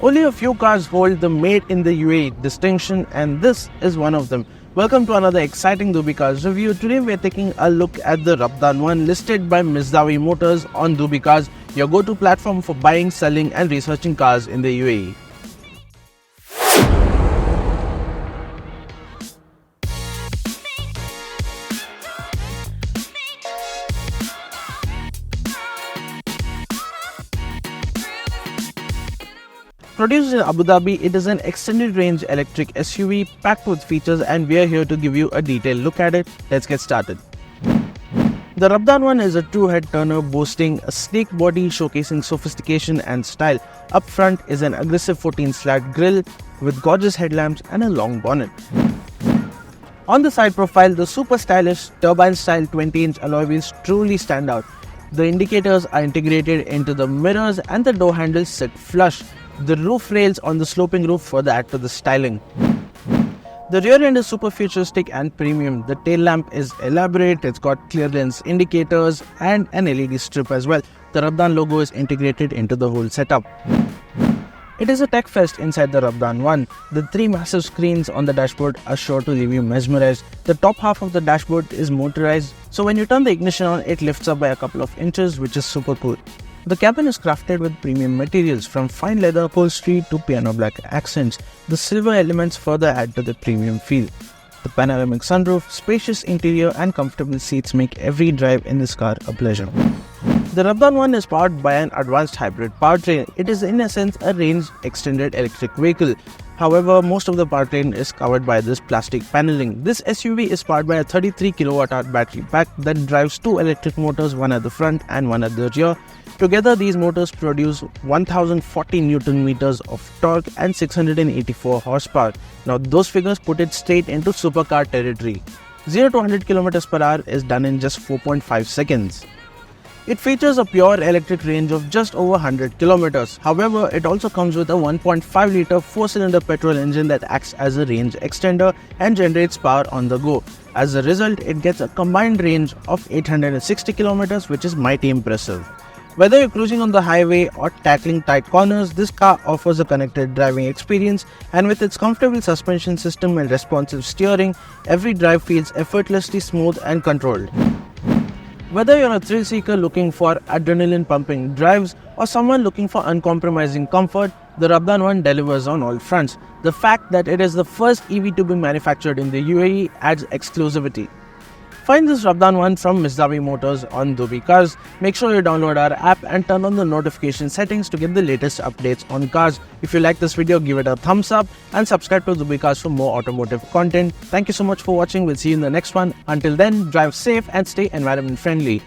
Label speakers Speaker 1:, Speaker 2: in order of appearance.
Speaker 1: Only a few cars hold the Made in the UAE distinction, and this is one of them. Welcome to another exciting DubiCars review. Today we are taking a look at the Rabdan One, listed by Mizdawi Motors on DubiCars, your go-to platform for buying, selling and researching cars in the UAE. Produced in Abu Dhabi, it is an extended range electric SUV packed with features, and we are here to give you a detailed look at it. Let's get started. The Rabdan One is a true head turner boasting a sleek body showcasing sophistication and style. Up front is an aggressive 14-slat grille with gorgeous headlamps and a long bonnet. On the side profile, the super stylish turbine-style 20-inch alloy wheels truly stand out. The indicators are integrated into the mirrors and the door handles sit flush. The roof rails on the sloping roof further add to the styling. The rear end is super futuristic and premium. The tail lamp is elaborate, it's got clear lens indicators and an LED strip as well. The Rabdan logo is integrated into the whole setup. It is a tech fest inside the Rabdan One. The three massive screens on the dashboard are sure to leave you mesmerized. The top half of the dashboard is motorized, so when you turn the ignition on, it lifts up by a couple of inches, which is super cool. The cabin is crafted with premium materials, from fine leather upholstery to piano black accents. The silver elements further add to the premium feel. The panoramic sunroof, spacious interior and comfortable seats make every drive in this car a pleasure. The Rabdan One is powered by an advanced hybrid powertrain. It is in essence a range extended electric vehicle. However, most of the powertrain is covered by this plastic paneling. This SUV is powered by a 33 kWh battery pack that drives two electric motors, one at the front and one at the rear. Together, these motors produce 1040 Nm of torque and 684 horsepower. Now, those figures put it straight into supercar territory. 0 to 100 km/h is done in just 4.5 seconds. It features a pure electric range of just over 100 km. However, it also comes with a 1.5-litre 4-cylinder petrol engine that acts as a range extender and generates power on the go. As a result, it gets a combined range of 860 km, which is mighty impressive. Whether you're cruising on the highway or tackling tight corners, this car offers a connected driving experience, and with its comfortable suspension system and responsive steering, every drive feels effortlessly smooth and controlled. Whether you're a thrill seeker looking for adrenaline-pumping drives or someone looking for uncompromising comfort, the Rabdan One delivers on all fronts. The fact that it is the first EV to be manufactured in the UAE adds exclusivity. Find this Rabdan One from Mizdawi Motors on DubiCars. Make sure you download our app and turn on the notification settings to get the latest updates on cars. If you like this video, give it a thumbs up and subscribe to DubiCars for more automotive content. Thank you so much for watching. We'll see you in the next one. Until then, drive safe and stay environment friendly.